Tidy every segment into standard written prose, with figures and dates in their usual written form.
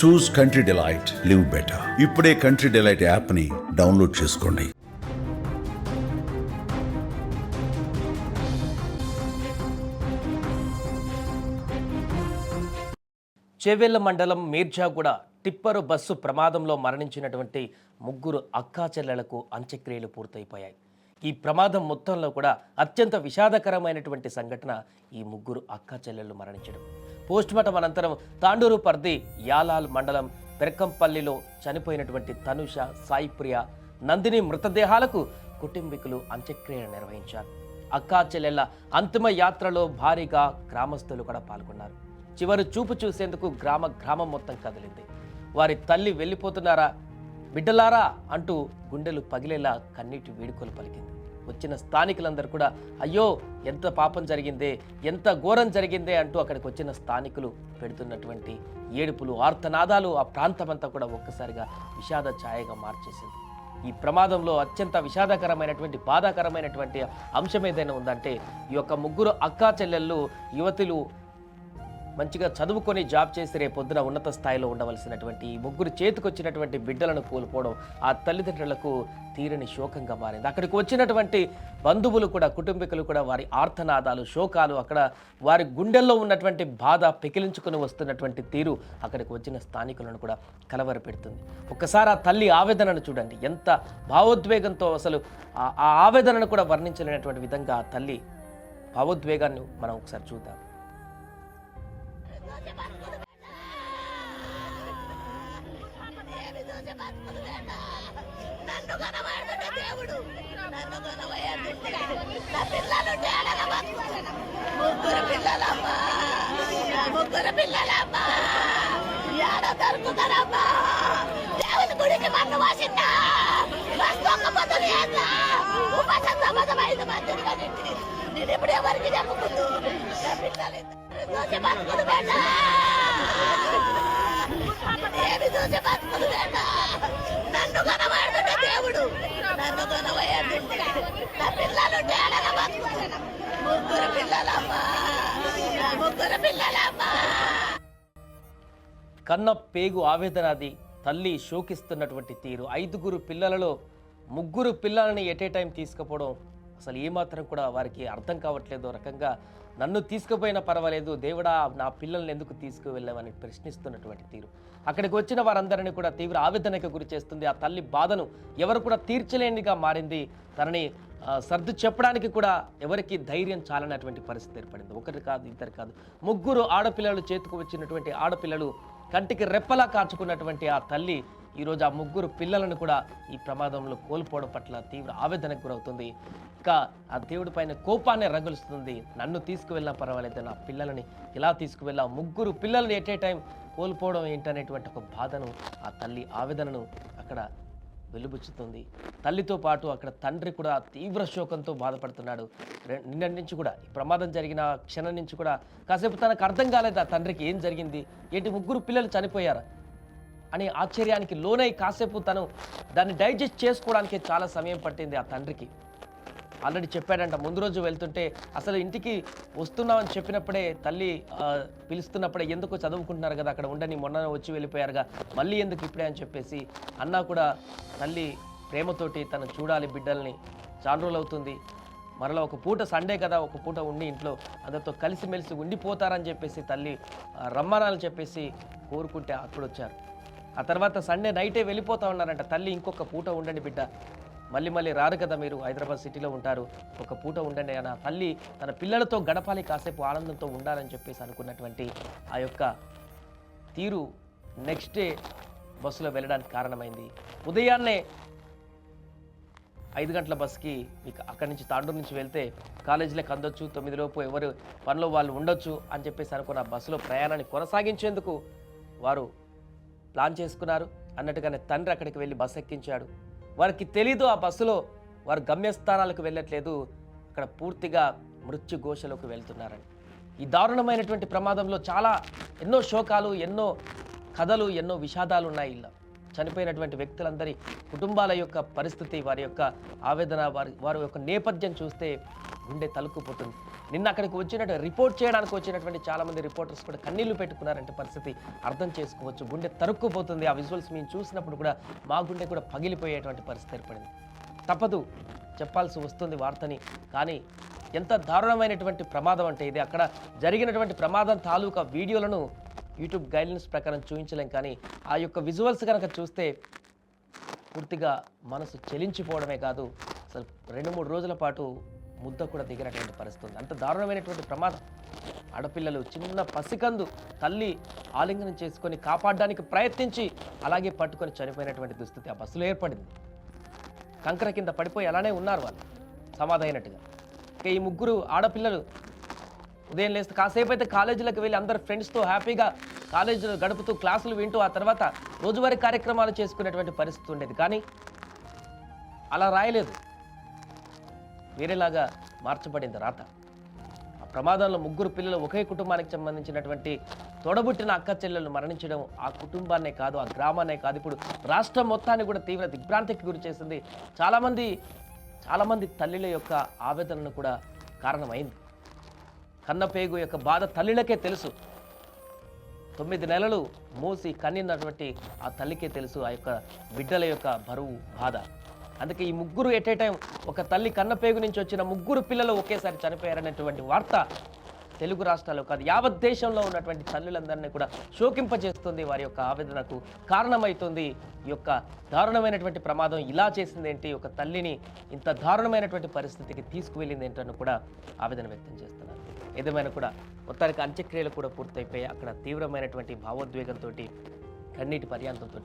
చూస్ country delight, live better. ఇప్పుడే country delight యాప్ని download చేసుకోండి. చేవెళ్ల మండలం మీర్జాగూడ టిప్పరు బస్సు ప్రమాదంలో మరణించినటువంటి ముగ్గురు అక్కా చెల్లెలకు అంత్యక్రియలు పూర్తయిపోయాయి. ఈ ప్రమాదం మొత్తంలో కూడా అత్యంత విషాదకరమైనటువంటి సంఘటన ఈ ముగ్గురు అక్కా చెల్లెళ్ళు మరణించడం. పోస్టుమార్టం అనంతరం తాండూరు పరిధి యాలాల్ మండలం పెరకంపల్లిలో చనిపోయినటువంటి తనుష, సాయిప్రియ, నందిని మృతదేహాలకు కుటుంబీకులు అంత్యక్రియలు నిర్వహించారు. అక్కా చెల్లెళ్ల అంతిమ యాత్రలో భారీగా గ్రామస్తులు కూడా పాల్గొన్నారు. చివరి చూపు చూసేందుకు గ్రామం మొత్తం కదిలింది. వారి తల్లి వెళ్ళిపోతున్నారా బిడ్డలారా అంటూ గుండెలు పగిలేలా కన్నీటి వేడుకలు పలికింది. వచ్చిన స్థానికులందరూ కూడా అయ్యో ఎంత పాపం జరిగిందే, ఎంత ఘోరం జరిగిందే అంటూ అక్కడికి వచ్చిన స్థానికులు పెడుతున్నటువంటి ఏడుపులు, ఆర్తనాదాలు ఆ ప్రాంతమంతా కూడా ఒక్కసారిగా విషాద ఛాయగా మార్చేసింది. ఈ ప్రమాదంలో అత్యంత విషాదకరమైనటువంటి బాధాకరమైనటువంటి అంశం ఏదైనా ఉందంటే ఈ యొక్క ముగ్గురు అక్కా చెల్లెళ్ళు యువతులు మంచిగా చదువుకొని జాబ్ చేసి రేపొద్దున ఉన్నత స్థాయిలో ఉండవలసినటువంటి ఈ ముగ్గురు చేతికొచ్చినటువంటి బిడ్డలను కోల్పోవడం ఆ తల్లిదండ్రులకు తీరని శోకంగా మారింది. అక్కడికి వచ్చినటువంటి బంధువులు కూడా, కుటుంబీకులు కూడా వారి ఆర్తనాదాలు, శోకాలు, అక్కడ వారి గుండెల్లో ఉన్నటువంటి బాధ పెకిలించుకొని వస్తున్నటువంటి తీరు అక్కడికి వచ్చిన స్థానికులను కూడా కలవరపెడుతుంది. ఒక్కసారి ఆ తల్లి ఆవేదనను చూడండి, ఎంత భావోద్వేగంతో, అసలు ఆ ఆవేదనను కూడా వర్ణించలేనటువంటి విధంగా ఆ తల్లి భావోద్వేగాన్ని మనం ఒకసారి చూద్దాం. ముగ్గురు పిల్లలమ్మా ఏడ దొరుకుతారమ్మా, దేవుని గుడికి మన్ను వాసిందా ఉపసంతమైంది మందిని కానీ నేను ఇప్పుడు ఎవరికి చెప్పుకుంటూ నా పిల్లలు చూసి బతుకులు వేట, ఏమి చూసి బతుకులు వేట, నన్ను కనబడుతుంటే దేవుడు నన్ను కనబోయాడు, నా పిల్లలు తేడగా బతుకుతాను. ముగ్గురు పిల్లలమ్మా, ముగ్గురు పిల్లలమ్మా. కన్న పేగు ఆవేదనది, తల్లి శోకిస్తున్నటువంటి తీరు. 5 పిల్లలలో 3 పిల్లలని ఎట్ ఏ టైం తీసుకుపోవడం అసలు ఏమాత్రం కూడా వారికి అర్థం కావట్లేదు. రకంగా నన్ను తీసుకుపోయినా పర్వాలేదు, దేవుడా నా పిల్లల్ని ఎందుకు తీసుకువెళ్ళామని ప్రశ్నిస్తున్నటువంటి తీరు అక్కడికి వచ్చిన వారందరినీ కూడా తీవ్ర ఆవేదనకు గురి చేస్తుంది. ఆ తల్లి బాధను ఎవరు కూడా తీర్చలేనిగా మారింది. తనని సర్దు చెప్పడానికి కూడా ఎవరికి ధైర్యం చాలనటువంటి పరిస్థితి ఏర్పడింది. ఒకరు కాదు, ఇద్దరు కాదు, 3 ఆడపిల్లలు చేతికి వచ్చినటువంటి ఆడపిల్లలు కంటికి రెప్పలా కాచుకున్నటువంటి ఆ తల్లి ఈరోజు ఆ 3 పిల్లలను కూడా ఈ ప్రమాదంలో కోల్పోవడం పట్ల తీవ్ర ఆవేదనకు గురవుతుంది. ఇంకా ఆ దేవుడి పైన కోపాన్ని రగులుస్తుంది. నన్ను తీసుకువెళ్ళినా పర్వాలేదు, నా పిల్లలని ఇలా తీసుకువెళ్ళా, 3 పిల్లల్ని ఎట్ ఏ టైం కోల్పోవడం ఏంటనేటువంటి ఒక బాధను, ఆ తల్లి ఆవేదనను అక్కడ వెలుబుచ్చుతుంది. తల్లితో పాటు అక్కడ తండ్రి కూడా తీవ్ర శోకంతో బాధపడుతున్నాడు. నిన్నటి నుంచి కూడా ఈ ప్రమాదం జరిగిన క్షణం నుంచి కూడా కాసేపు తనకు అర్థం కాలేదు ఆ తండ్రికి ఏం జరిగింది, ఏంటి 3 పిల్లలు చనిపోయారు అని ఆశ్చర్యానికి లోనై కాసేపు తను దాన్ని డైజెస్ట్ చేసుకోవడానికి చాలా సమయం పట్టింది ఆ తండ్రికి. ఆల్రెడీ చెప్పాడంట, ముందు రోజు వెళ్తుంటే అసలు ఇంటికి వస్తున్నామని చెప్పినప్పుడే తల్లి పిలుస్తున్నప్పుడే ఎందుకు చదువుకుంటున్నారు కదా అక్కడ ఉండని, మొన్న వచ్చి వెళ్ళిపోయారుగా, మళ్ళీ ఎందుకు ఇప్పుడే అని చెప్పేసి అన్నా కూడా తల్లి ప్రేమతోటి తను చూడాలి బిడ్డల్ని, చాలా రోజులు అవుతుంది, మరలా ఒక పూట సండే కదా ఒక పూట ఉండి ఇంట్లో అందరితో కలిసిమెలిసి ఉండిపోతారని చెప్పేసి తల్లి రమ్మనాలని చెప్పేసి కోరుకుంటే అక్కడ వచ్చారు. ఆ తర్వాత సండే నైటే వెళ్ళిపోతా ఉన్నారంట. తల్లి ఇంకొక పూట ఉండండి బిడ్డ, మళ్ళీ రారు కదా, మీరు హైదరాబాద్ సిటీలో ఉంటారు, ఒక పూట ఉండండి అని తల్లి తన పిల్లలతో గడపాలి, కాసేపు ఆనందంతో ఉండాలని చెప్పేసి అనుకున్నటువంటి ఆ యొక్క తీరు నెక్స్ట్ డే బస్సులో వెళ్ళడానికి కారణమైంది. ఉదయాన్నే 5 గంటల బస్కి మీకు అక్కడి నుంచి తాండూరు నుంచి వెళ్తే కాలేజీలకు అందొచ్చు, 9 లోపు ఎవరు పనిలో వాళ్ళు ఉండొచ్చు అని చెప్పేసి అనుకున్న బస్సులో ప్రయాణాన్ని కొనసాగించేందుకు వారు ప్లాన్ చేసుకున్నారు. అన్నట్టుగానే తండ్రి అక్కడికి వెళ్ళి బస్సు ఎక్కించాడు. వారికి తెలీదు ఆ బస్సులో వారు గమ్యస్థానాలకు వెళ్ళట్లేదు, అక్కడ పూర్తిగా మృత్యు ఘోషలోకి వెళ్తున్నారని. ఈ దారుణమైనటువంటి ప్రమాదంలో ఎన్నో శోకాలు, ఎన్నో కథలు, ఎన్నో విషాదాలు ఉన్నాయి. ఇలా చనిపోయినటువంటి వ్యక్తులందరి కుటుంబాల యొక్క పరిస్థితి, వారి యొక్క ఆవేదన, వారి యొక్క నేపథ్యం చూస్తే గుండె తలుక్కుపోతుంది. నిన్న అక్కడికి వచ్చినట్టు రిపోర్ట్ చేయడానికి వచ్చినటువంటి చాలామంది రిపోర్టర్స్ కూడా కన్నీళ్లు పెట్టుకున్నారంటే పరిస్థితి అర్థం చేసుకోవచ్చు. గుండె తరుక్కుపోతుంది. ఆ విజువల్స్ మేము చూసినప్పుడు కూడా మా గుండె కూడా పగిలిపోయేటువంటి పరిస్థితి ఏర్పడింది. తప్పదు, చెప్పాల్సి వస్తుంది వార్తని. కానీ ఎంత దారుణమైనటువంటి ప్రమాదం అంటే ఇది. అక్కడ జరిగినటువంటి ప్రమాదం తాలూకా వీడియోలను యూట్యూబ్ గైడ్లైన్స్ ప్రకారం చూపించలేం, కానీ ఆ యొక్క విజువల్స్ కనుక చూస్తే పూర్తిగా మనసు చెలించిపోవడమే కాదు, అసలు 2-3 రోజుల పాటు ముద్ద కూడా దిగినటువంటి పరిస్థితి ఉంది. అంత దారుణమైనటువంటి ప్రమాదం. ఆడపిల్లలు, చిన్న పసికందు తల్లి ఆలింగనం చేసుకొని కాపాడడానికి ప్రయత్నించి అలాగే పట్టుకొని చనిపోయినటువంటి దుస్థితి ఆ బస్సులో ఏర్పడింది. కంకర కింద పడిపోయి అలానే ఉన్నారు వాళ్ళు సమాధైనట్టుగా. ఇక ఈ 3 ఆడపిల్లలు ఉదయం లేస్తే కాసేపు అయితే కాలేజీలకు వెళ్ళి అందరు ఫ్రెండ్స్తో హ్యాపీగా కాలేజీలో గడుపుతూ క్లాసులు వింటూ ఆ తర్వాత రోజువారీ కార్యక్రమాలు చేసుకునేటువంటి పరిస్థితి ఉండేది. కానీ అలా రాయలేదు, వేరేలాగా మార్చబడింది రాత. ఆ ప్రమాదంలో 3 పిల్లలు ఒకే కుటుంబానికి సంబంధించినటువంటి తోడబుట్టిన అక్క చెల్లెలు మరణించడం ఆ కుటుంబాన్నే కాదు, ఆ గ్రామాన్నే కాదు, ఇప్పుడు రాష్ట్రం మొత్తాన్ని కూడా తీవ్ర దిగ్భ్రాంతికి గురి చేసింది. చాలామంది తల్లుల యొక్క ఆవేదనను కూడా కారణమైంది. కన్నపేగు యొక్క బాధ తల్లిలకే తెలుసు. 9 నెలలు మోసి కన్నినటువంటి ఆ తల్లికే తెలుసు ఆ యొక్క బిడ్డల యొక్క బరువు, బాధ. అందుకే ఈ 3 ఎట్ ఏ టైం, ఒక తల్లి కన్నపేగు నుంచి వచ్చిన 3 పిల్లలు ఒకేసారి చనిపోయారనేటువంటి వార్త తెలుగు రాష్ట్రాల్లో కాదు యావత్ దేశంలో ఉన్నటువంటి తల్లులందరినీ కూడా శోకింపజేస్తుంది. వారి యొక్క ఆవేదనకు కారణమవుతుంది. ఈ యొక్క దారుణమైనటువంటి ప్రమాదం ఇలా చేసింది ఏంటి, ఒక తల్లిని ఇంత దారుణమైనటువంటి పరిస్థితికి తీసుకువెళ్ళింది ఏంటని కూడా ఆవేదన వ్యక్తం చేస్తున్నారు. ఏదేమైనా కూడా మొత్తానికి అంత్యక్రియలు కూడా పూర్తయిపోయి అక్కడ తీవ్రమైనటువంటి భావోద్వేగంతో కన్నీటి పర్యాంతంతో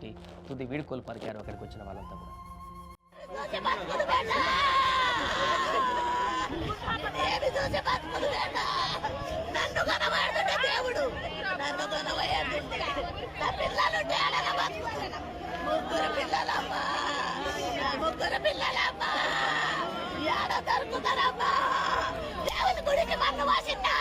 తుది వీడుకోలు పరిగారు అక్కడికి వచ్చిన వాళ్ళంతా కూడా. నన్ను కనబడుతుంటే దేవుడు, నన్ను కనబడుతుంటే నా పిల్లలు ముగ్గురు పిల్లలమ్మా, ముగ్గురు పిల్లలమ్మా, ఏడ దొరుకుతారమ్మా. దేవుని గుడికి మన్ను వాసిందా,